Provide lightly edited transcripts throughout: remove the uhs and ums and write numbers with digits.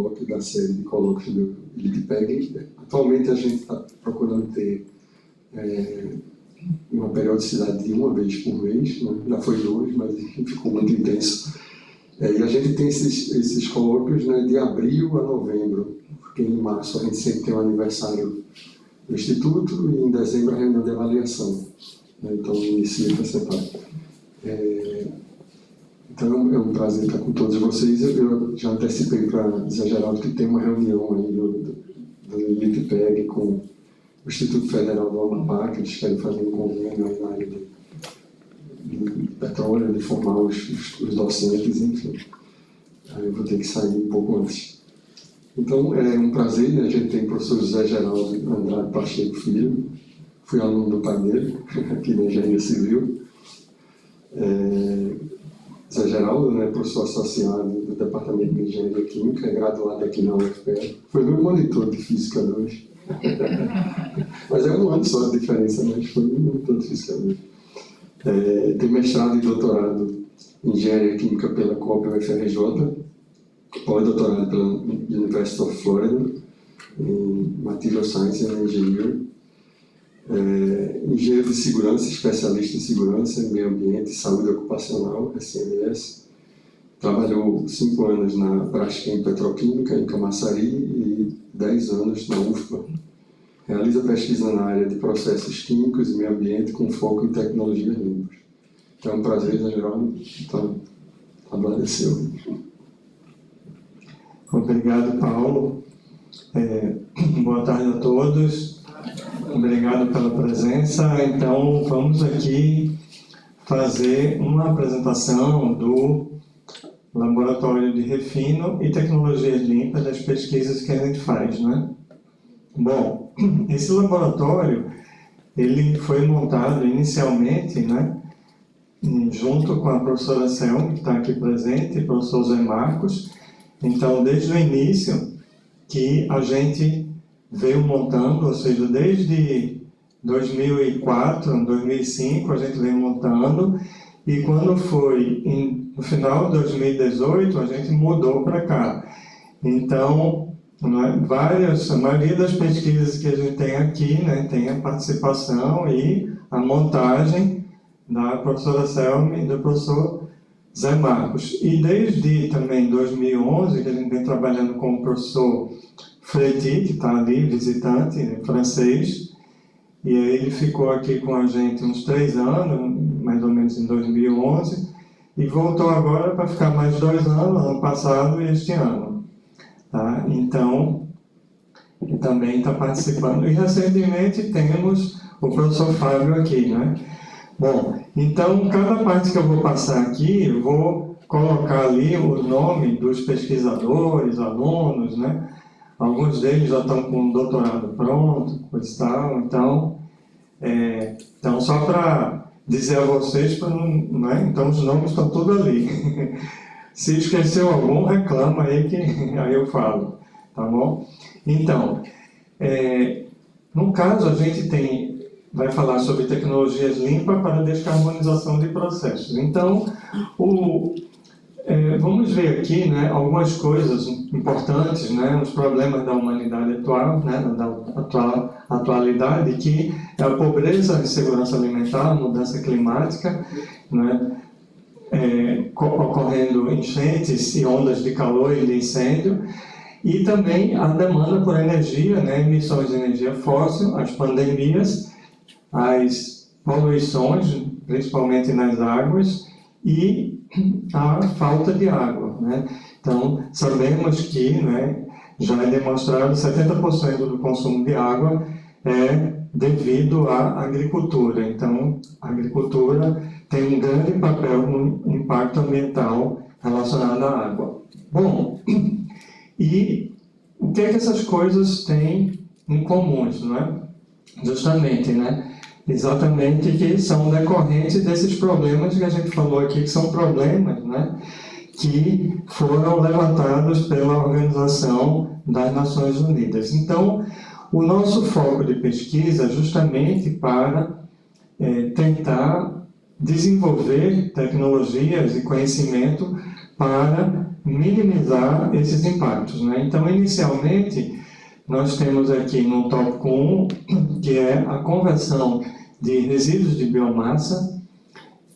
colóquio da série de colóquios do LibPEG. Atualmente a gente está procurando ter uma periodicidade de uma vez por mês, né? Já foi 2, mas ficou muito intenso. E a gente tem esses colóquios, né, de abril a novembro, porque em março a gente sempre tem o aniversário do Instituto e em dezembro a reunião de avaliação. Né? Então inicia para essa parte. Então é um prazer estar com todos vocês. Eu já antecipei para Zé Geraldo que tem uma reunião aí do LibPEG com o Instituto Federal do Amapá, que eles querem fazer um convênio aí na área de petróleo, de formar os docentes, enfim. Aí eu vou ter que sair um pouco antes. Então é um prazer, né? A gente tem o professor José Geraldo Andrade Pacheco Filho, fui aluno do pai dele, aqui na Engenharia Civil. Zé Geraldo, né, professor associado do Departamento de Engenharia Química, é graduado aqui na UFPR. Foi meu monitor de Física 2. Mas é um ano só de diferença, mas foi meu monitor de Física 2. Tem mestrado e doutorado em Engenharia Química pela COP UFRJ, pós-doutorado pela University of Florida, em Material Science and Engineering. Engenheiro de segurança, especialista em segurança, meio ambiente e saúde ocupacional, SMS. Trabalhou 5 anos na Braskem Petroquímica, em Camaçari, e 10 anos na UFPA. Realiza pesquisa na área de processos químicos e meio ambiente com foco em tecnologias limpas. É um prazer, Zé Geraldo, agradeceu. Obrigado, Paulo. Boa tarde a todos. Obrigado pela presença. Então, vamos aqui fazer uma apresentação do Laboratório de Refino e Tecnologias Limpas das pesquisas que a gente faz, né? Bom, esse laboratório, ele foi montado inicialmente, né, junto com a professora Selma, que está aqui presente, e o professor Zé Marcos. Então, desde o início que a gente veio montando, ou seja, desde 2004, 2005, a gente veio montando, e quando foi no final de 2018, a gente mudou para cá. Então, né, a maioria das pesquisas que a gente tem aqui, né, tem a participação e a montagem da professora Selma e do professor Zé Marcos. E desde também 2011, que a gente vem trabalhando com o professor Freti, que está ali, visitante, francês, e aí ele ficou aqui com a gente uns 3 anos, mais ou menos em 2011, e voltou agora para ficar mais 2 anos, ano passado e este ano. Tá? Então, também está participando. E recentemente temos o professor Fábio aqui, né? Bom, então, cada parte que eu vou passar aqui, eu vou colocar ali o nome dos pesquisadores, alunos, né? Alguns deles já estão com um doutorado pronto, coisa e tal. Então só para dizer a vocês, né? Então os nomes estão todos ali. Se esqueceu algum, reclama aí que aí eu falo, tá bom? Então, no caso a gente vai falar sobre tecnologias limpas para descarbonização de processos. Então, vamos ver aqui, né, algumas coisas importantes, né, os problemas da humanidade atual, né, da atualidade, que é a pobreza em segurança alimentar, a mudança climática, né, ocorrendo enchentes e ondas de calor e de incêndio, e também a demanda por energia, né, emissões de energia fóssil, as pandemias, as poluições, principalmente nas águas, e a falta de água, né? Então, sabemos que, né, já é demonstrado 70% do consumo de água é devido à agricultura. Então, a agricultura tem um grande papel no impacto ambiental relacionado à água. Bom, e o que é que essas coisas têm em comum, né? Justamente, né? Exatamente, que são decorrentes desses problemas que a gente falou aqui, que são problemas, né, que foram levantados pela Organização das Nações Unidas. Então, o nosso foco de pesquisa é justamente para tentar desenvolver tecnologias e conhecimento para minimizar esses impactos, né? Então, inicialmente, nós temos aqui no tópico 1, que é a conversão de resíduos de biomassa,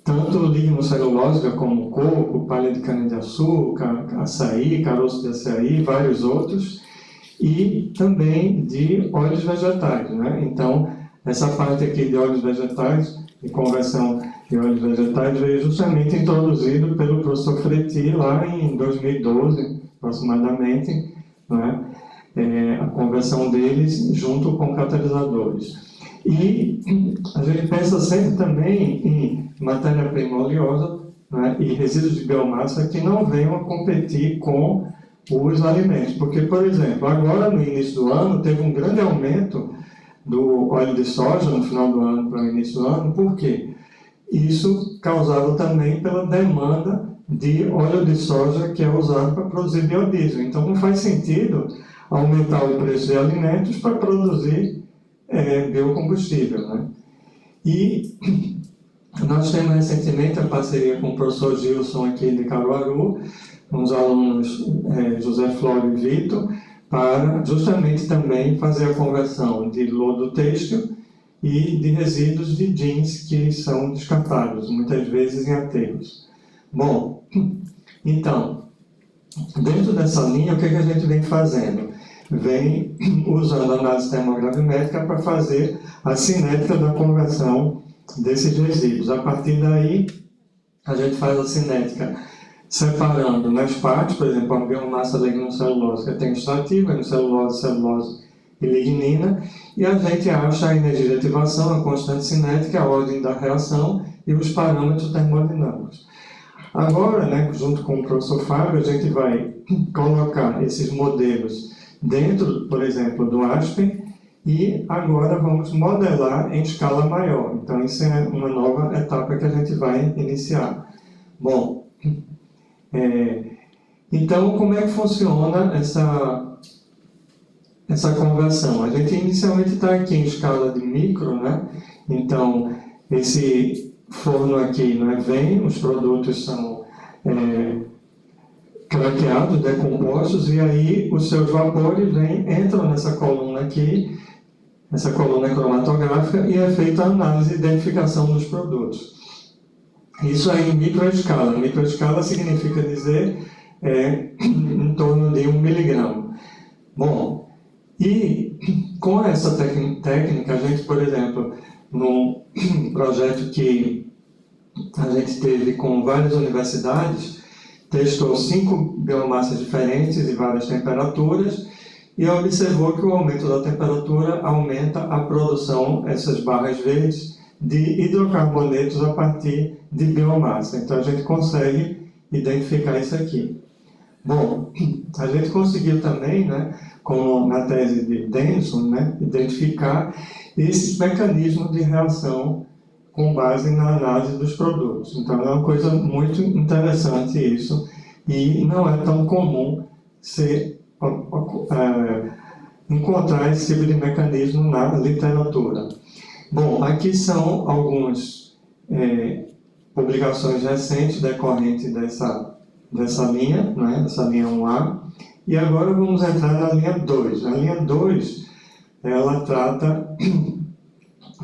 tanto lignocelulósica como coco, palha de cana-de-açúcar, açaí, caroço de açaí, vários outros, e também de óleos vegetais, né? Então, essa parte aqui de óleos vegetais, de conversão de óleos vegetais, veio justamente introduzido pelo professor Fretti lá em 2012, aproximadamente, né? A conversão deles junto com catalisadores. E a gente pensa sempre também em matéria-prima oleosa, né, e resíduos de biomassa que não venham a competir com os alimentos. Porque, por exemplo, agora no início do ano teve um grande aumento do óleo de soja no final do ano para o início do ano. Por quê? Isso causado também pela demanda de óleo de soja que é usado para produzir biodiesel. Então não faz sentido aumentar o preço de alimentos para produzir biocombustível, né? E nós temos recentemente a parceria com o professor Gilson aqui de Caruaru, com os alunos José Flório e Vitor, para justamente também fazer a conversão de lodo têxtil e de resíduos de jeans que são descartados, muitas vezes em aterros. Bom, então, dentro dessa linha, o que a gente vem fazendo? Vem usando a análise termogravimétrica para fazer a cinética da conversão desses resíduos. A partir daí, a gente faz a cinética separando nas partes, por exemplo, a biomassa lignocelulósica tem extrativa, hemicelulose, celulose e lignina, e a gente acha a energia de ativação, a constante cinética, a ordem da reação e os parâmetros termodinâmicos. Agora, né, junto com o professor Fábio, a gente vai colocar esses modelos dentro, por exemplo, do Aspen, e agora vamos modelar em escala maior. Então, isso é uma nova etapa que a gente vai iniciar. Bom, então, como é que funciona essa conversão? A gente inicialmente está aqui em escala de micro, né? Então, esse forno aqui, né, vem, os produtos são craqueados, decompostos, e aí os seus vapores entram nessa coluna aqui, essa coluna cromatográfica, e é feita a análise e identificação dos produtos. Isso aí em microescala. Microescala significa dizer em torno de 1 miligrama. Bom, e com essa técnica, a gente, por exemplo, num projeto que a gente teve com várias universidades, testou 5 biomassas diferentes e várias temperaturas e observou que o aumento da temperatura aumenta a produção, essas barras verdes, de hidrocarbonetos a partir de biomassa. Então a gente consegue identificar isso aqui. Bom, a gente conseguiu também, né, como na tese de Denson, né, identificar esses mecanismos de reação com base na análise dos produtos. Então é uma coisa muito interessante isso, e não é tão comum encontrar esse tipo de mecanismo na literatura. Bom, aqui são algumas publicações recentes decorrentes dessa linha, né, essa linha 1A, e agora vamos entrar na linha 2. A linha 2, ela trata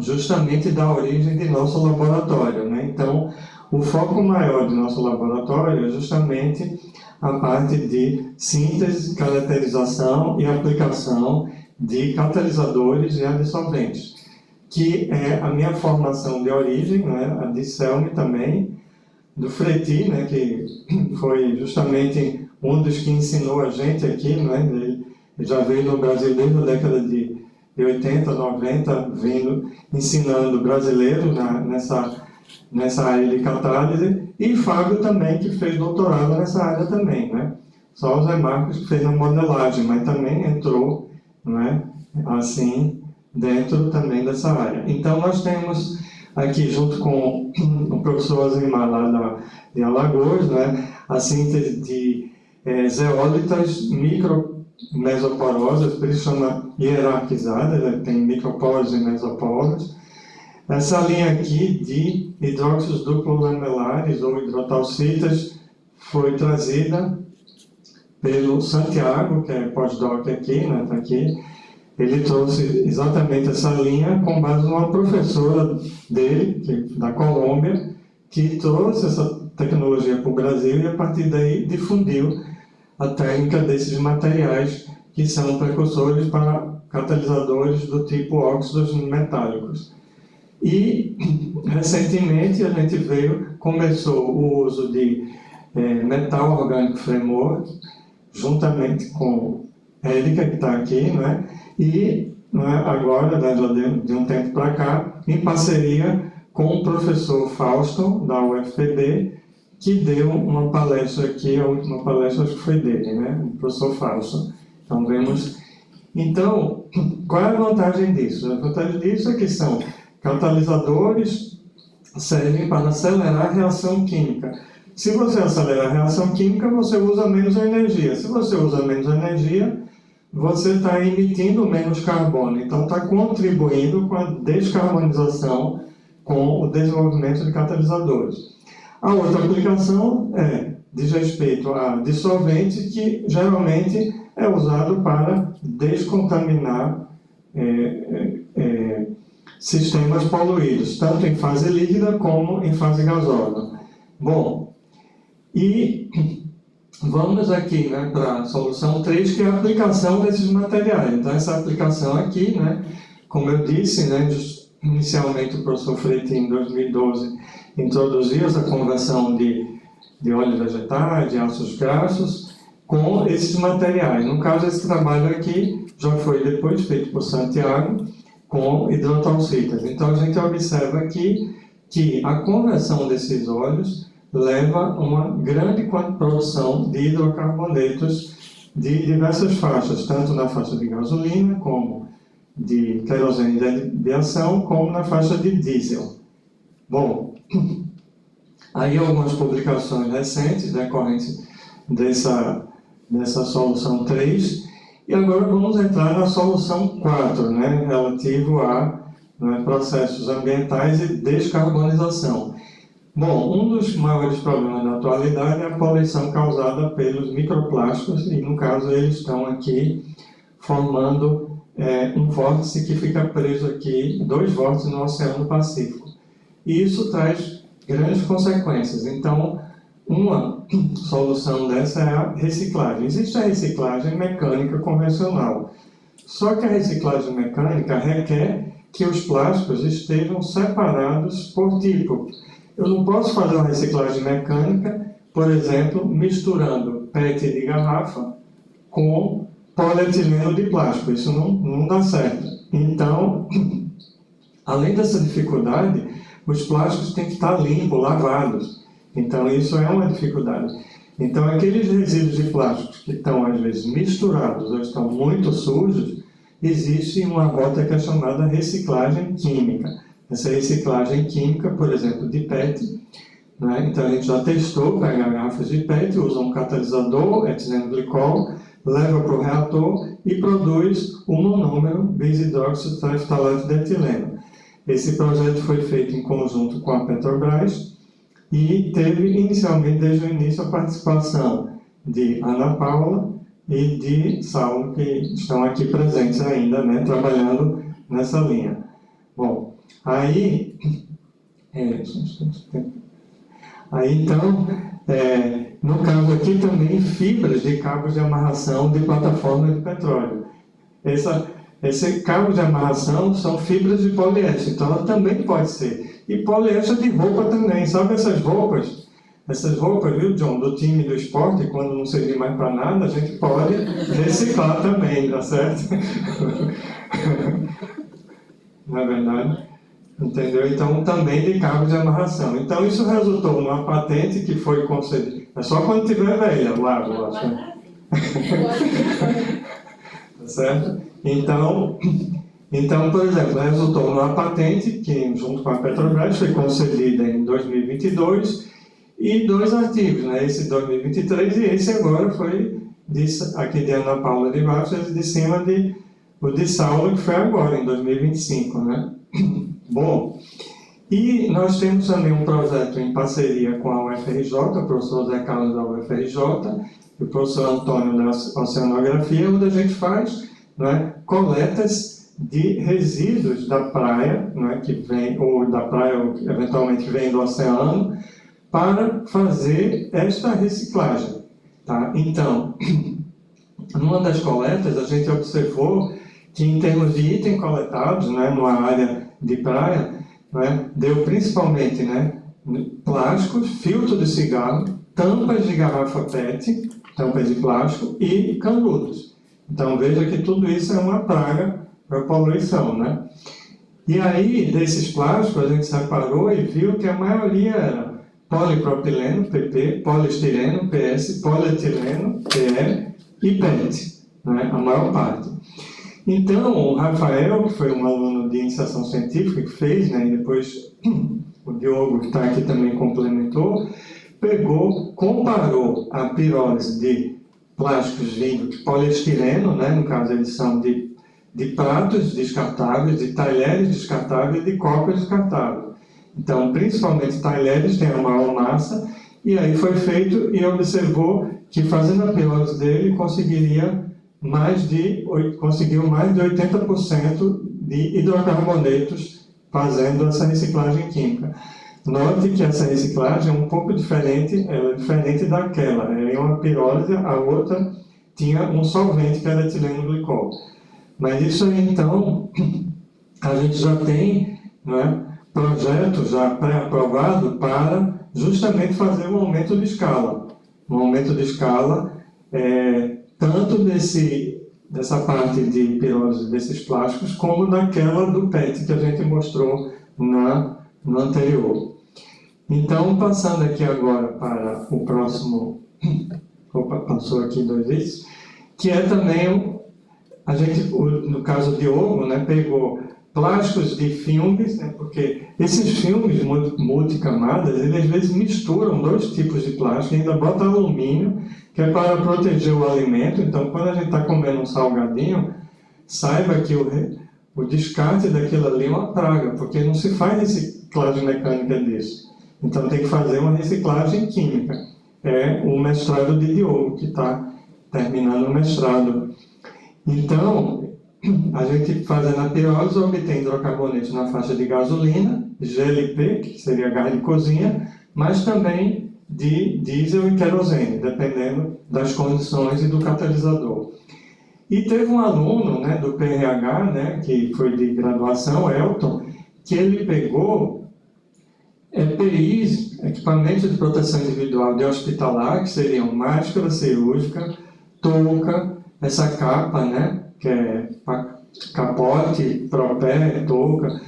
justamente da origem de nosso laboratório, né? Então, o foco maior do nosso laboratório é justamente a parte de síntese, caracterização e aplicação de catalisadores e adsorventes, que é a minha formação de origem, né? A de Selmy também, do Fretti, né? Que foi justamente um dos que ensinou a gente aqui, né? Ele já veio no Brasil desde a década de 80, 90, ensinando brasileiros nessa área de catálise, e Fábio também, que fez doutorado nessa área também, né? Só o Zé Marcos que fez a modelagem, mas também entrou, né, assim, dentro também dessa área. Então, nós temos aqui, junto com o professor Azimar lá de Alagoas, né, a síntese de zeólitas micromesoporosas, por isso chama hierarquizada, né, tem microporos e mesoporos. Essa linha aqui de hidróxidos duplo lamelares ou hidrotalcitas foi trazida pelo Santiago, que é pós-doc aqui, né, tá aqui. Ele trouxe exatamente essa linha com base numa professora dele, da Colômbia, que trouxe essa tecnologia para o Brasil e a partir daí difundiu a técnica desses materiais que são precursores para catalisadores do tipo óxidos metálicos. E recentemente a gente começou o uso de metal orgânico framework, juntamente com Érica, que está aqui, né? E agora, né, de um tempo para cá, em parceria com o professor Fausto, da UFPB, que deu uma palestra aqui, a última palestra acho que foi dele, né? O professor Fausto. Então, vemos... Então, qual é a vantagem disso? A vantagem disso é que são catalisadores, servem para acelerar a reação química. Se você acelerar a reação química, você usa menos energia. Se você usa menos energia, você está emitindo menos carbono. Então, está contribuindo com a descarbonização, com o desenvolvimento de catalisadores. A outra aplicação diz respeito a dissolvente, que geralmente é usado para descontaminar sistemas poluídos, tanto em fase líquida como em fase gasosa. Bom, e vamos aqui, né, para a solução 3, que é a aplicação desses materiais. Então, essa aplicação aqui, né, como eu disse, né, inicialmente o professor Freire, em 2012, introduziu essa conversão de óleos vegetais, de ácidos graxos, com esses materiais. No caso, esse trabalho aqui já foi depois feito por Santiago, com hidrotalcitas. Então, a gente observa aqui que a conversão desses óleos leva a uma grande produção de hidrocarbonetos de diversas faixas, tanto na faixa de gasolina, como de querosene de aviação, como na faixa de diesel. Bom, aí algumas publicações recentes decorrentes dessa solução 3, e agora vamos entrar na solução 4, né, relativo a processos ambientais e descarbonização. Bom, um dos maiores problemas da atualidade é a poluição causada pelos microplásticos, e no caso eles estão aqui formando um vórtice que fica preso aqui, 2 vórtices no Oceano Pacífico. E isso traz grandes consequências. Então, uma solução dessa é a reciclagem. Existe a reciclagem mecânica convencional. Só que a reciclagem mecânica requer que os plásticos estejam separados por tipo. Eu não posso fazer uma reciclagem mecânica, por exemplo, misturando PET de garrafa com polietileno de plástico. Isso não dá certo. Então, além dessa dificuldade, os plásticos têm que estar limpos, lavados. Então, isso é uma dificuldade. Então, aqueles resíduos de plásticos que estão, às vezes, misturados ou estão muito sujos, existe uma rota que é chamada reciclagem química. Essa reciclagem química, por exemplo, de PET, né? Então, a gente já testou, pega garrafas de PET, usa um catalisador, etileno glicol, leva para o reator e produz o monômero bis-hidróxido triftalate de etileno. Esse projeto foi feito em conjunto com a Petrobras e teve inicialmente, desde o início, a participação de Ana Paula e de Saulo, que estão aqui presentes ainda, né, trabalhando nessa linha. Bom, aí então, no caso aqui também, fibras de cabos de amarração de plataforma de petróleo. Esse cabo de amarração são fibras de poliéster, então ela também pode ser. E poliéster de roupa também, sabe essas roupas? Essas roupas, viu, John, do time do esporte, quando não servir mais para nada, a gente pode reciclar também, tá certo? Não é verdade? Entendeu? Então, também de cabos de amarração. Então, isso resultou numa patente que foi concedida. É só quando tiver velha, lá, eu acho. Tá certo? Então, por exemplo, resultou numa patente que, junto com a Petrobras, foi concedida em 2022 e 2 artigos, né? Esse 2023 e esse agora foi aqui de Ana Paula de baixo, esse de cima o de Saulo, que foi agora, em 2025, né? Bom, E nós temos também um projeto em parceria com a UFRJ, o professor Zé Carlos da UFRJ, e o professor Antônio da Oceanografia, onde a gente faz, né, coletas de resíduos da praia, né, que vem, ou da praia, ou que eventualmente vem do oceano, para fazer esta reciclagem. Tá? Então, numa das coletas, a gente observou que, em termos de itens coletados, né, numa área de praia, né, deu principalmente, né, plásticos, filtro de cigarro, tampas de garrafa PET, tampas de plástico e canudos. Então, veja que tudo isso é uma praga para a poluição, né? E aí, desses plásticos, a gente separou e viu que a maioria era polipropileno, PP, poliestireno, PS, polietileno, PE e PET, né? A maior parte. Então, o Rafael, que foi um aluno de iniciação científica, que fez, né, e depois o Diogo, que está aqui, também complementou, pegou, comparou a pirólise de plásticos vindo de poliestireno, né, no caso eles são de pratos descartáveis, de talheres descartáveis e de copos descartáveis. Então, principalmente talheres têm a maior massa, e aí foi feito e observou que, fazendo a pirólise dele, conseguiu mais de 80% de hidrocarbonetos fazendo essa reciclagem química. Note que essa reciclagem é um pouco diferente, ela é diferente daquela. Em uma pirólise, a outra tinha um solvente que era etileno glicol. Mas isso aí, então, a gente já tem, né, projeto já pré-aprovado para justamente fazer um aumento de escala. Um aumento de escala, tanto dessa parte de pirólise desses plásticos, como daquela do PET que a gente mostrou no anterior. Então, passando aqui agora para o próximo... Opa, passou aqui 2 vezes. Que é também, a gente, no caso de Diogo, né, pegou plásticos de filmes, né, porque esses filmes multicamadas, eles às vezes misturam 2 tipos de plástico e ainda botam alumínio, que é para proteger o alimento. Então, quando a gente está comendo um salgadinho, saiba que o descarte daquilo ali é uma praga, porque não se faz reciclagem mecânica disso. Então, tem que fazer uma reciclagem química. É o mestrado de Diogo, que está terminando o mestrado. Então, a gente fazendo a pirólise obtém hidrocarbonetos na faixa de gasolina, GLP, que seria gás de cozinha, mas também de diesel e querosene, dependendo das condições e do catalisador. E teve um aluno, né, do PRH, né, que foi de graduação, Elton, que ele pegou EPIs, equipamentos de proteção individual de hospitalar, que seriam máscara cirúrgica, touca, essa capa, né, que é capote, propé, touca,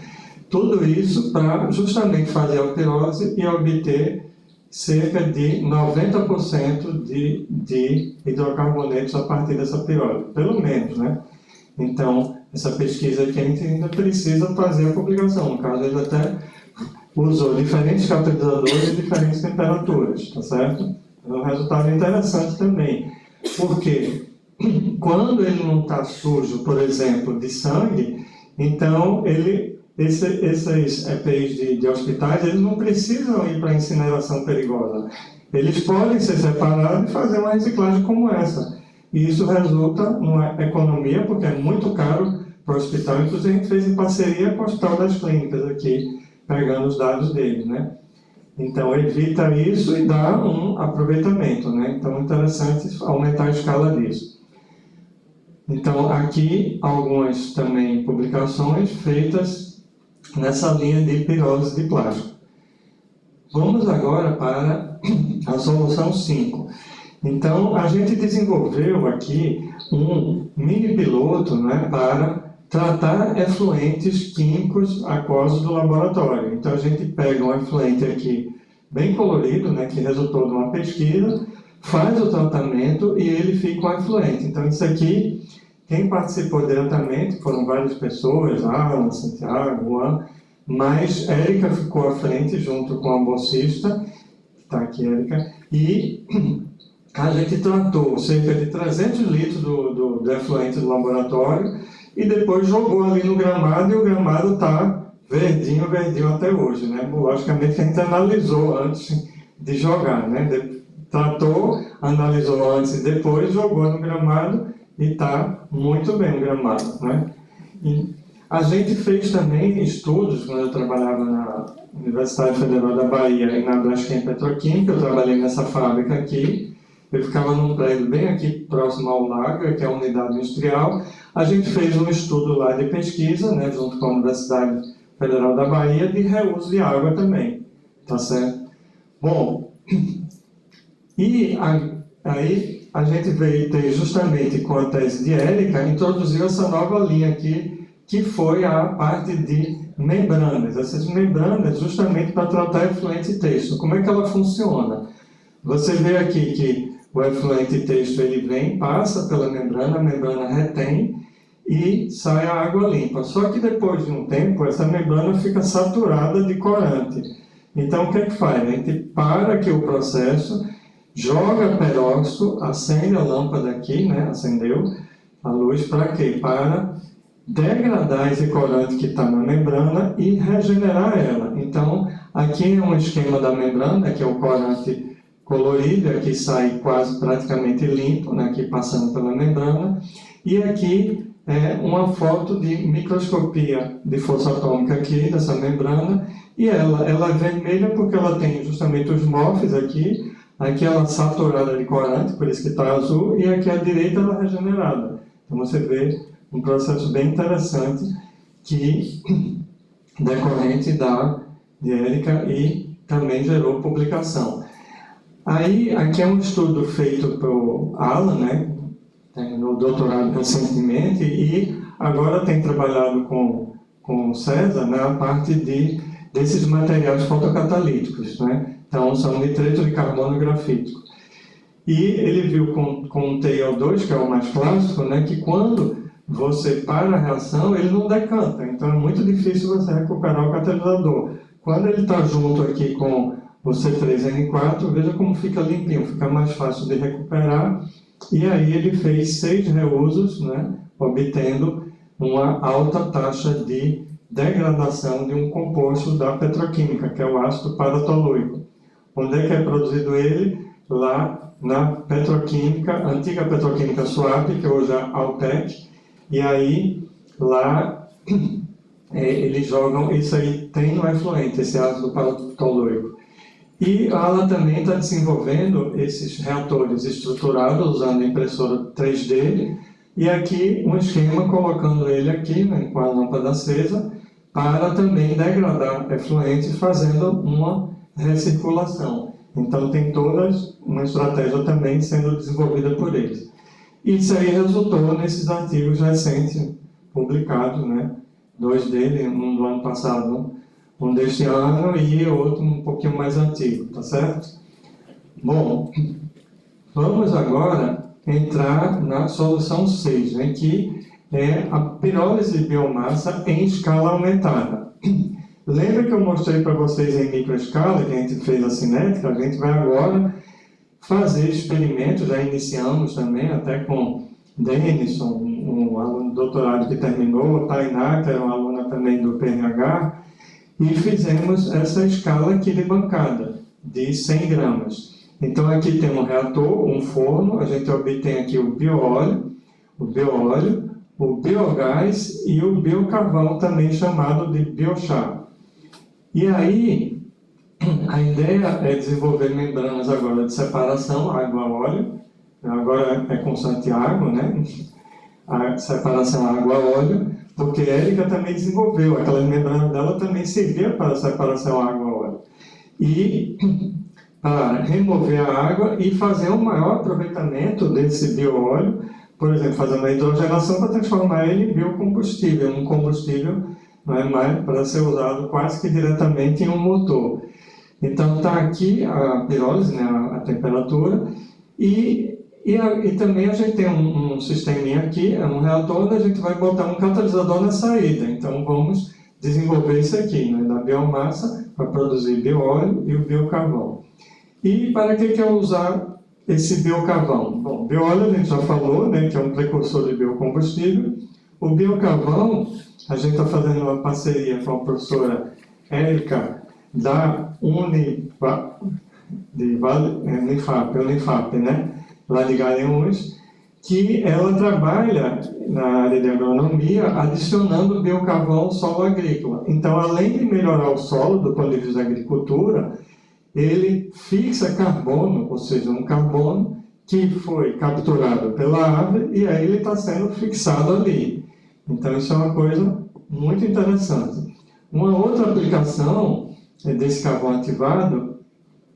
tudo isso para justamente fazer a pirólise e obter cerca de 90% de hidrocarbonetos a partir dessa pirólise, pelo menos, né? Então, essa pesquisa aqui a gente ainda precisa fazer a publicação. No caso, ele até usou diferentes catalisadores e diferentes temperaturas, tá certo? É um resultado interessante também, porque quando ele não está sujo, por exemplo, de sangue, então esses EPIs de hospitais, eles não precisam ir para a incineração perigosa. Eles podem ser separados e fazer uma reciclagem como essa. E isso resulta numa economia, porque é muito caro para o hospital. Inclusive, a gente fez em parceria com o Hospital das Clínicas aqui, pegando os dados deles, né? Então, evita isso e dá um aproveitamento, né? Então, é interessante aumentar a escala disso. Então, aqui, algumas também publicações feitas nessa linha de pirólise de plástico. Vamos agora para a solução 5. Então, a gente desenvolveu aqui um mini piloto, né, para tratar efluentes químicos aquosos do laboratório. Então, a gente pega um efluente aqui bem colorido, né, que resultou de uma pesquisa, faz o tratamento e ele fica um efluente. Então, isso aqui, quem participou diretamente foram várias pessoas, Alan, Santiago, Juan, mas Érica ficou à frente junto com a bolsista, está aqui, Érica, e a gente tratou cerca de 300 litros do efluente do laboratório e depois jogou ali no gramado, e o gramado está verdinho, verdinho até hoje, né? Logicamente a gente analisou antes de jogar, né? Tratou, analisou antes e depois, jogou no gramado e está muito bem o gramado, né? E a gente fez também estudos, quando eu trabalhava na Universidade Federal da Bahia e na Braskem Petroquímica, eu trabalhei nessa fábrica aqui, eu ficava num prédio bem aqui, próximo ao Laga, que é a unidade industrial. A gente fez um estudo lá de pesquisa, né, junto com a Universidade Federal da Bahia, de reuso de água também, tá certo? Bom, e aí a gente veio ter justamente com a tese de Érica, introduziu essa nova linha aqui, que foi a parte de membranas. Essas membranas justamente para tratar efluente texto. Como é que ela funciona? Você vê aqui que o efluente texto ele vem, passa pela membrana, a membrana retém e sai a água limpa. Só que depois de um tempo, essa membrana fica saturada de corante. Então, o que é que faz? A gente para aqui o processo, joga peróxido, acende a lâmpada aqui, né? Acendeu a luz para quê? Para degradar esse corante que está na membrana e regenerar ela. Então, aqui é um esquema da membrana, que é o corante colorido, aqui sai quase praticamente limpo, né? Aqui passando pela membrana, e aqui é uma foto de microscopia de força atômica aqui dessa membrana, e ela é vermelha porque ela tem justamente os morfes aqui ela saturada de corante, por isso que está azul, e aqui à direita ela é regenerada. Então você vê um processo bem interessante que decorrente de Érica e também gerou publicação. Aí, aqui é um estudo feito pelo Alan, né? Terminou o doutorado recentemente e agora tem trabalhado com o César na parte desses materiais fotocatalíticos, né? Então, são nitreto de carbono e grafito. E ele viu com o TiO2, que é o mais clássico, né? Que quando você para a reação, ele não decanta. Então, é muito difícil você recuperar o catalisador. Quando ele está junto aqui com o C3N4, veja como fica limpinho, fica mais fácil de recuperar. E aí ele fez 6 reusos, né, obtendo uma alta taxa de degradação de um composto da petroquímica, que é o ácido paratoluico. Onde é que é produzido ele? Lá na petroquímica, antiga petroquímica Suape, que hoje é a Alpec, e aí lá eles jogam, isso aí tem no efluente, esse ácido paratoluico. E a ALA também está desenvolvendo esses reatores estruturados usando impressora 3D e aqui um esquema colocando ele aqui, né, com a lâmpada acesa para também degradar efluentes fazendo uma recirculação. Então tem toda uma estratégia também sendo desenvolvida por eles. Isso aí resultou nesses artigos recentes publicados, né, 2 deles, um do ano passado, um deste ano e outro um pouquinho mais antigo, tá certo? Bom, vamos agora entrar na solução 6, né, que é a pirólise de biomassa em escala aumentada. Lembra que eu mostrei para vocês em microescala, que a gente fez a cinética? A gente vai agora fazer experimentos, já iniciamos também, até com Denison, um aluno de doutorado que terminou, Tainá, que era uma aluna também do PNH, e fizemos essa escala aqui de bancada, de 100 gramas. Então, aqui tem um reator, um forno, a gente obtém aqui o bioóleo, o biogás e o biocarvão, também chamado de biochar. E aí, a ideia é desenvolver membranas agora de separação, água-óleo, agora é constante água, né? A separação água-óleo, porque a Érica também desenvolveu, aquela membrana dela também servia para a separação água-óleo. E para remover a água e fazer um maior aproveitamento desse bioóleo, por exemplo, fazendo a hidrogenação para transformar ele em biocombustível, um combustível, não é mais para ser usado quase que diretamente em um motor. Então está aqui a pirólise, né, a temperatura, e também a gente tem um sisteminha aqui, é um reator onde a gente vai botar um catalisador na saída. Então vamos desenvolver isso aqui, né, da biomassa para produzir bioóleo e o biocarvão. E para que eu usar esse biocarvão? Bom, bioóleo a gente já falou, né, que é um precursor de biocombustível. O biocarvão A gente está fazendo uma parceria com a professora Érica da Unifap, né? Lá de Garanhuns, que ela trabalha na área de agronomia adicionando biocarvão ao solo agrícola. Então, além de melhorar o solo do ponto de vista da agricultura, ele fixa carbono, ou seja, um carbono que foi capturado pela árvore e aí ele está sendo fixado ali. Então, isso é uma coisa muito interessante. Uma outra aplicação desse carvão ativado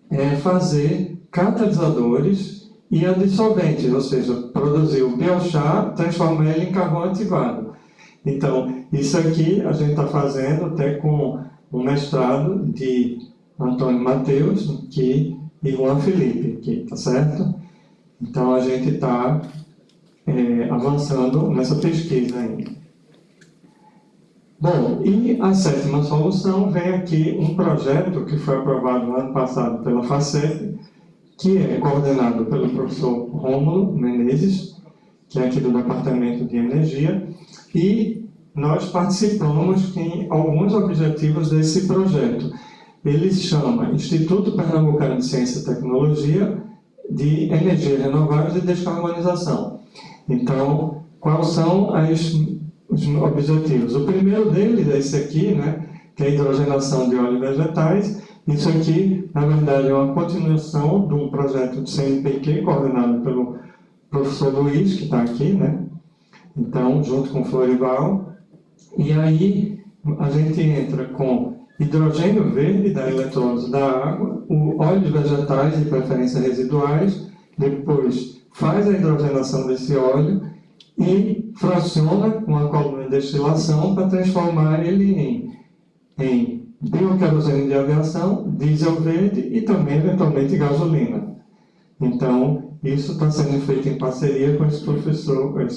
é fazer catalisadores e adsorventes, ou seja, produzir o biochar, transformar ele em carvão ativado. Então, isso aqui a gente está fazendo até com um mestrado de Antônio Mateus e Juan Felipe, aqui, tá certo? Então, a gente está avançando nessa pesquisa ainda. Bom, e a sétima solução vem aqui um projeto que foi aprovado no ano passado pela FACEP, que é coordenado pelo professor Rômulo Menezes, que é aqui do Departamento de Energia, e nós participamos em alguns objetivos desse projeto. Ele se chama Instituto Pernambucano de Ciência e Tecnologia de Energias Renováveis e Descarbonização. Então, quais são os objetivos? O primeiro deles é esse aqui, né, que é a hidrogenação de óleos vegetais. Isso aqui, na verdade, é uma continuação de um projeto de CNPq coordenado pelo professor Luiz, que está aqui, né? Então, junto com o Florival. E aí, a gente entra com hidrogênio verde da eletrólise da água, óleos vegetais, de preferência residuais, depois faz a hidrogenação desse óleo e fraciona com a coluna de destilação para transformar ele em bioquerosene de aviação, diesel verde e também, eventualmente, gasolina. Então, isso está sendo feito em parceria com esse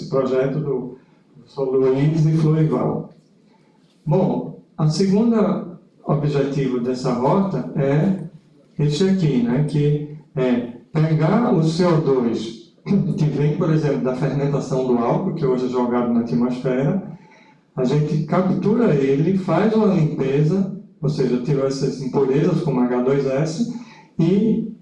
projeto do professor Luiz e Florival. Bom, a segunda objetivo dessa rota é esse aqui, né, que é pegar o CO2 que vem, por exemplo, da fermentação do álcool, que hoje é jogado na atmosfera, a gente captura ele, faz uma limpeza, ou seja, tira essas impurezas como H2S e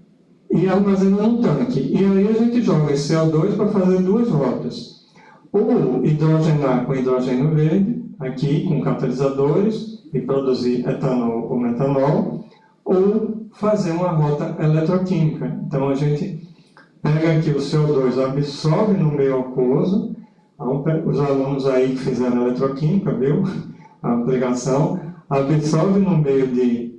armazena num tanque. E aí a gente joga esse CO2 para fazer duas rotas. Ou hidrogenar com hidrogênio verde, aqui com catalisadores, e produzir etanol ou metanol, ou fazer uma rota eletroquímica. Então a gente pega aqui o CO2, absorve no meio aquoso, os alunos aí que fizeram eletroquímica, viu? A aplicação, absorve no meio de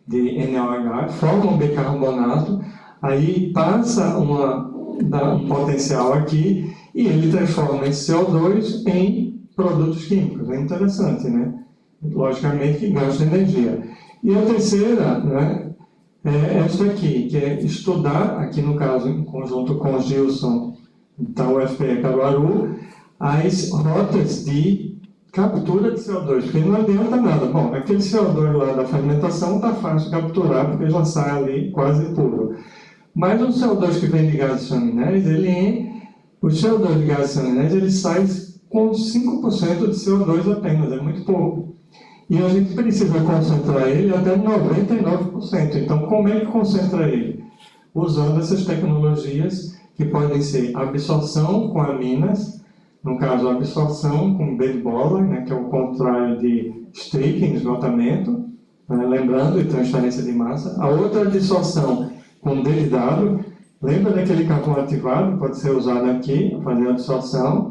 NaOH, forma um bicarbonato, aí passa um potencial aqui e ele transforma esse CO2 em produtos químicos. É interessante, né? Logicamente que gasta energia. E a terceira, né, é esta aqui, que é estudar, aqui no caso, em conjunto com o Gilson, da UFPE Caruaru, as rotas de captura de CO2, porque não adianta nada. Bom, aquele CO2 lá da fermentação está fácil de capturar, porque já sai ali quase puro. Mas o CO2 que vem de gases chaminés, o CO2 de gases chaminés, ele sai com 5% de CO2 apenas, é muito pouco. E a gente precisa concentrar ele até 99%. Então, como é que concentra ele? Usando essas tecnologias que podem ser absorção com aminas, no caso, absorção com B de bola, né, que é o contrário de streaking, esgotamento, né, lembrando, de transferência de massa. A outra é dissorção com D de dado, lembra daquele carvão ativado, pode ser usado aqui para fazer a dissorção.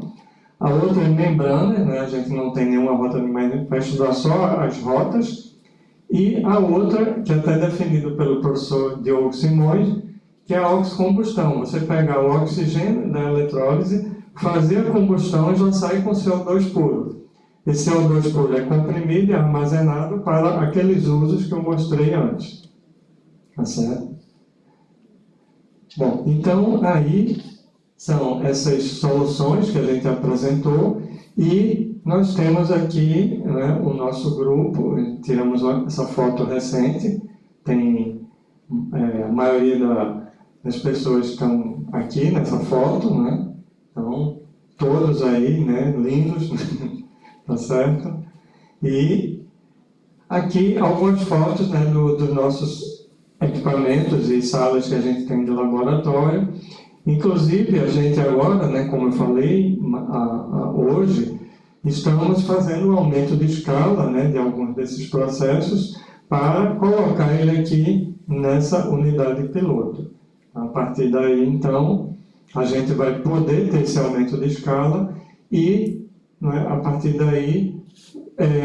A outra é membrana, né? A gente não tem nenhuma rota de membrana, vai estudar só as rotas. E a outra, que é até definido pelo professor Diogo Simões, que é a oxicombustão. Você pegar o oxigênio da eletrólise, fazer a combustão e já sai com CO2 puro. Esse CO2 puro é comprimido e armazenado para aqueles usos que eu mostrei antes. Tá certo? Bom, então aí são essas soluções que a gente apresentou e nós temos aqui, né, o nosso grupo, tiramos essa foto recente, tem a maioria das pessoas estão aqui nessa foto, né? Então, todos aí, né, lindos, tá certo? E aqui algumas fotos, né, dos nossos equipamentos e salas que a gente tem de laboratório. Inclusive, a gente agora, né, como eu falei, hoje, estamos fazendo um aumento de escala, né, de alguns desses processos para colocar ele aqui nessa unidade piloto. A partir daí, então, a gente vai poder ter esse aumento de escala e, né, a partir daí,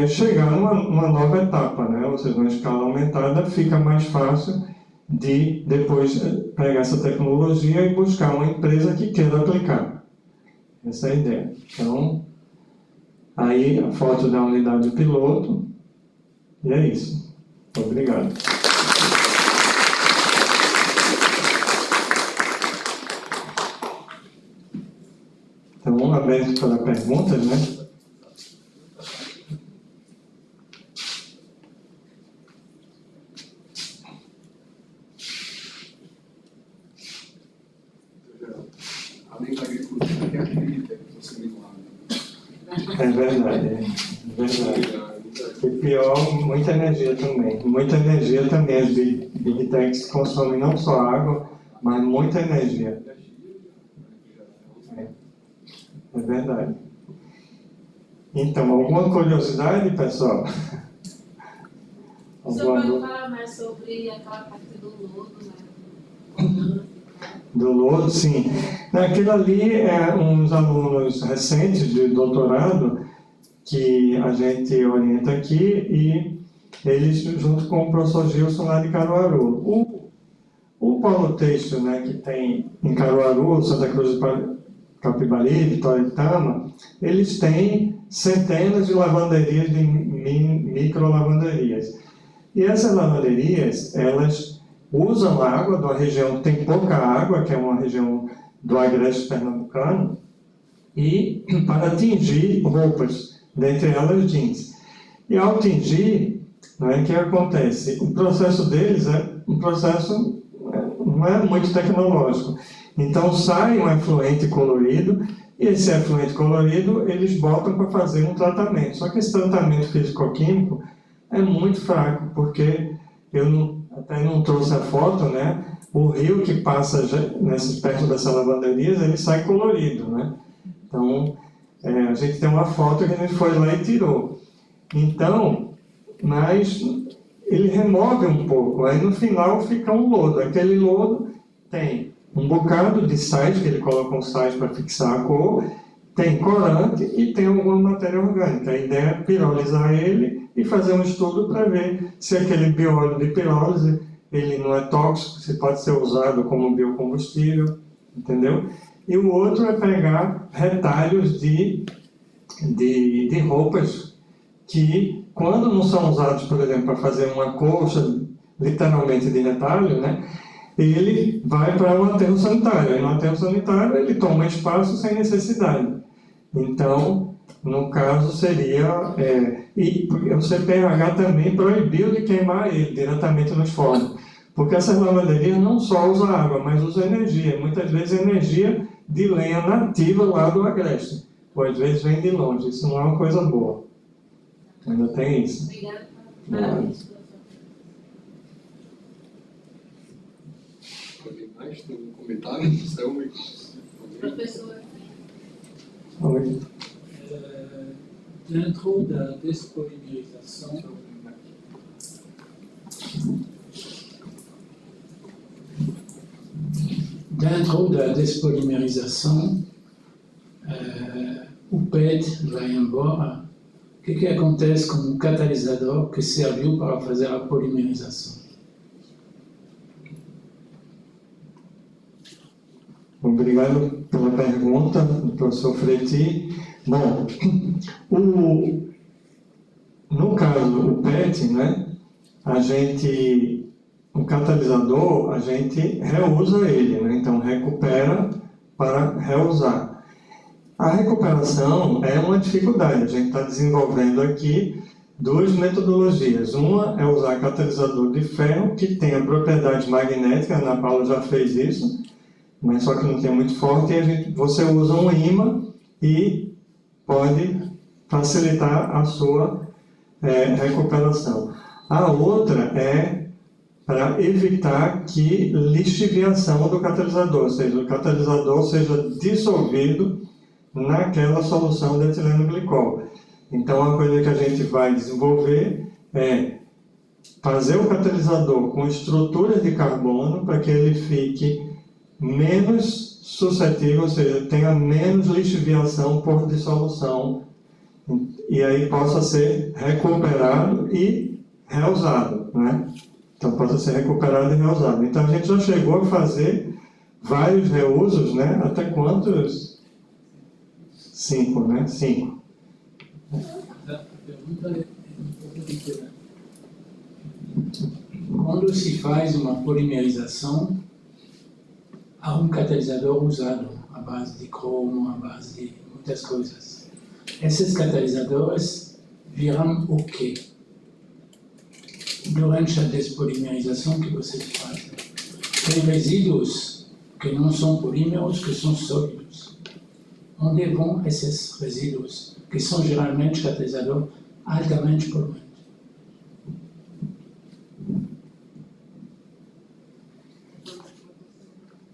chegar numa nova etapa, né? Ou seja, uma escala aumentada fica mais fácil de depois pegar essa tecnologia e buscar uma empresa que queira aplicar. Essa é a ideia. Então, aí a foto da unidade piloto, e é isso. Obrigado. Então, aberto para perguntas, né? Além da agricultura, tem a clínica que você me É verdade, é verdade. E pior, muita energia também. Muita energia também. As Big Techs consomem não só água, mas muita energia. É verdade. Então, alguma curiosidade, pessoal? Você pode falar mais sobre aquela parte do lodo, né? Do lodo, sim. Aquilo ali é uns alunos recentes de doutorado que a gente orienta aqui e eles, junto com o professor Gilson lá de Caruaru. O polo têxtil, né, que tem em Caruaru, Santa Cruz do Capibari, Vitória-Itama, eles têm centenas de lavanderias, de micro-lavanderias. E essas lavanderias, elas usam água de uma região que tem pouca água, que é uma região do agreste pernambucano, e para tingir roupas, dentre elas jeans. E ao tingir, né, o que acontece? O processo deles é um processo não é muito tecnológico. Então sai um efluente colorido, e esse efluente colorido eles botam para fazer um tratamento. Só que esse tratamento físico-químico é muito fraco, porque até não trouxe a foto, né? O rio que passa perto dessas lavanderias, ele sai colorido, né? Então, a gente tem uma foto que a gente foi lá e tirou. Então, mas ele remove um pouco, aí no final fica um lodo. Aquele lodo tem um bocado de sais, que ele coloca um sais para fixar a cor, tem corante e tem alguma matéria orgânica. A ideia é pirolizar ele e fazer um estudo para ver se aquele bióleo de pirólise ele não é tóxico, se pode ser usado como biocombustível, entendeu? E o outro é pegar retalhos de roupas que, quando não são usados, por exemplo, para fazer uma colcha, literalmente de retalho, né? Ele vai para um aterro sanitário. E no aterro sanitário ele toma espaço sem necessidade. Então, no caso seria... e o CPH também proibiu de queimar ele diretamente nos fornos. Porque essas lavanderias não só usam água, mas usam energia. Muitas vezes energia de lenha nativa lá do agreste. Ou às vezes vem de longe. Isso não é uma coisa boa. Ainda tem isso. Obrigada. Parabéns. Tem um comentário do Selma? Professor. Oi. Dentro da despolimerização, o PET vai embora. O que acontece com o catalisador que serviu para fazer a polimerização? Obrigado pela pergunta, professor Fretti. Bom, no caso, o PET, né, o catalisador, a gente reusa ele, né, então recupera para reusar. A recuperação é uma dificuldade, a gente está desenvolvendo aqui duas metodologias. Uma é usar catalisador de ferro, que tem a propriedade magnética, a Ana Paula já fez isso, mas só que não tem muito forte, e você usa um ímã e pode facilitar a sua recuperação. A outra é para evitar que lixiviação do catalisador, ou seja, o catalisador seja dissolvido naquela solução de etileno glicol. Então, uma coisa que a gente vai desenvolver é fazer o catalisador com estruturas de carbono para que ele fique menos suscetível, ou seja, tenha menos lixiviação por dissolução, e aí possa ser recuperado e reusado, né? Então, possa ser recuperado e reusado. Então, a gente já chegou a fazer vários reusos, né? Até quantos? 5, né? 5. A pergunta é um pouco diferente. Quando se faz uma polimerização, há um catalisador usado, à base de cromo, à base de muitas coisas. Esses catalisadores viram o quê? Durante a despolimerização que vocês fazem, tem resíduos que não são polímeros, que são sólidos. Onde vão esses resíduos, que são geralmente catalisadores altamente poluentes?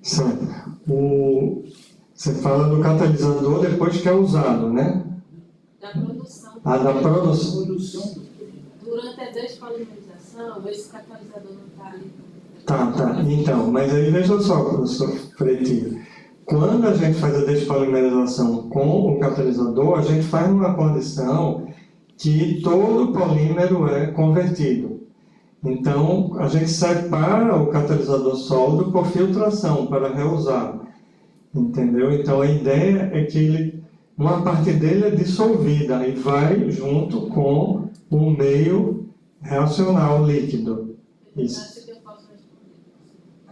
Certo. Você fala do catalisador depois que é usado, né? Da produção. Da produção. Durante a despolimerização, esse catalisador não está ali. Tá. Então, mas aí veja só, professor Freire. Quando a gente faz a despolimerização com o catalisador, a gente faz numa condição que todo polímero é convertido. Então, a gente separa o catalisador sólido por filtração para reusar. Entendeu? Então, a ideia é que uma parte dele é dissolvida e vai junto com o meio reacional líquido. Isso. Acho que eu posso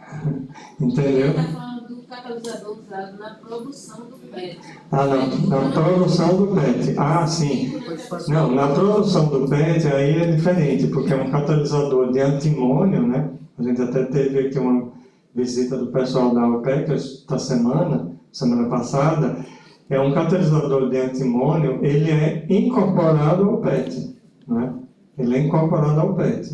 responder. Entendeu? Ele está falando do catalisador usado na produção do PET. Na produção do PET. Sim. Não, na produção do PET aí é diferente, porque é um catalisador de antimônio, né? A gente até teve aqui uma visita do pessoal da UPEC esta semana passada. É um catalisador de antimônio, ele é incorporado ao PET, né? Ele é incorporado ao PET.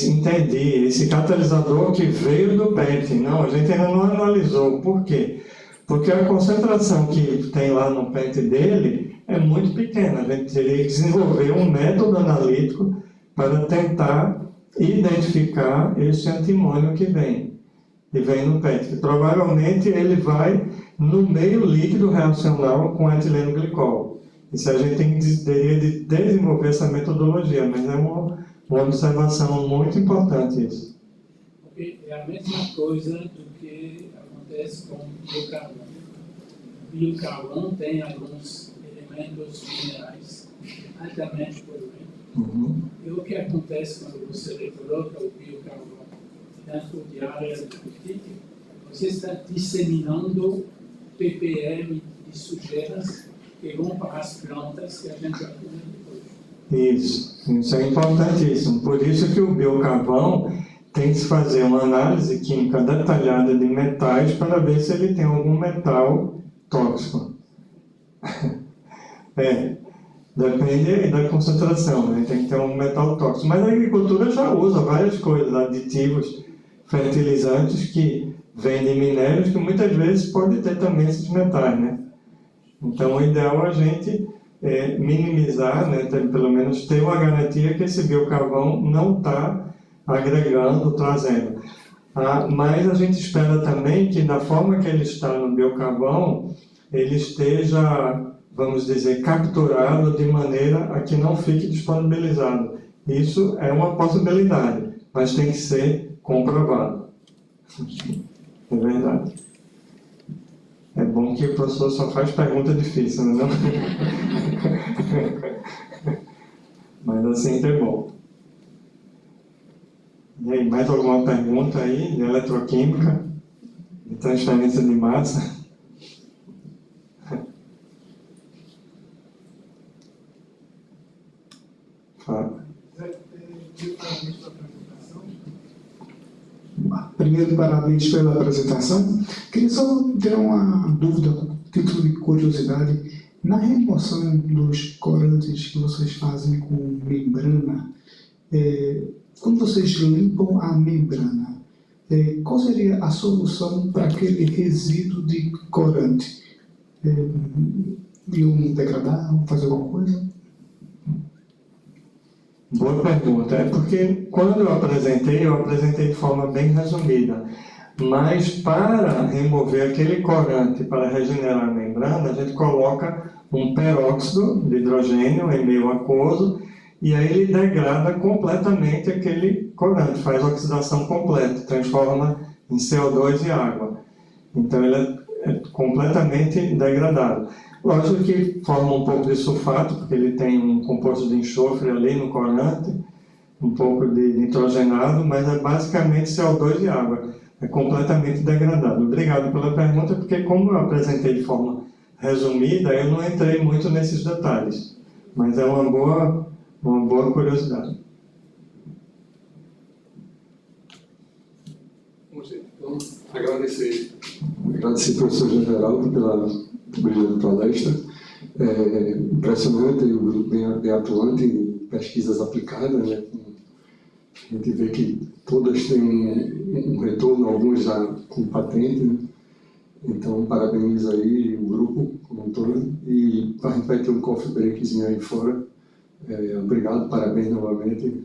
Entendi. Esse catalisador que veio do PET. Não, a gente ainda não analisou. Por quê? Porque a concentração que tem lá no PET dele é muito pequena. A gente teria que desenvolver um método analítico para tentar identificar esse antimônio que vem no PET. Que provavelmente ele vai no meio líquido reacional com etileno glicol. Isso a gente teria de desenvolver essa metodologia, mas é uma observação muito importante isso. Porque é a mesma coisa do que acontece com o biocarvão. O biocarvão tem alguns elementos minerais altamente poluentes. E o que acontece quando você coloca o biocarvão dentro de áreas de cultivo? Você está disseminando ppm de sujeiras que vão para as plantas que a gente vai comer depois. Isso é importantíssimo. Por isso que o biocarvão tem que se fazer uma análise química detalhada de metais para ver se ele tem algum metal tóxico. Depende da concentração, né? Tem que ter um metal tóxico. Mas a agricultura já usa várias coisas, aditivos, fertilizantes que vêm de minérios que muitas vezes podem ter também esses metais, né? Então, o ideal é a gente minimizar, né, pelo menos ter uma garantia que esse biocarvão não está agregando, trazendo. Mas a gente espera também que, da forma que ele está no biocarvão, ele esteja, vamos dizer, capturado de maneira a que não fique disponibilizado. Isso é uma possibilidade, mas tem que ser comprovado. É verdade. É bom que o professor só faz pergunta difícil, não é? Mas assim é bom. E aí, mais alguma pergunta aí de eletroquímica? De transferência de massa? Fala. Primeiro, parabéns pela apresentação. Queria só ter uma dúvida, título de curiosidade. Na remoção dos corantes que vocês fazem com membrana, quando vocês limpam a membrana, qual seria a solução para aquele resíduo de corante? Iam degradar, fazer alguma coisa? Boa pergunta. É porque quando eu apresentei de forma bem resumida. Mas para remover aquele corante, para regenerar a membrana, a gente coloca um peróxido de hidrogênio em meio aquoso e aí ele degrada completamente aquele corante, faz oxidação completa, transforma em CO2 e água. Então ele é completamente degradado. Lógico que forma um pouco de sulfato, porque ele tem um composto de enxofre ali no corante, um pouco de nitrogenado, mas é basicamente CO2 e água. É completamente degradado. Obrigado pela pergunta, porque como eu apresentei de forma resumida, eu não entrei muito nesses detalhes. Mas é uma boa curiosidade. Então, agradecer ao professor Geraldo pela brilhante palestra. Impressionante, o grupo bem atuante em pesquisas aplicadas, né? A gente vê que todas têm um retorno, algumas já com patente, né? Então, parabéns aí o grupo como um todo. E a gente vai ter um coffee breakzinho aí fora. Obrigado, parabéns novamente.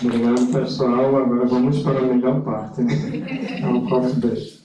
Obrigado, pessoal. Agora vamos para a melhor parte, né? É o coffee break.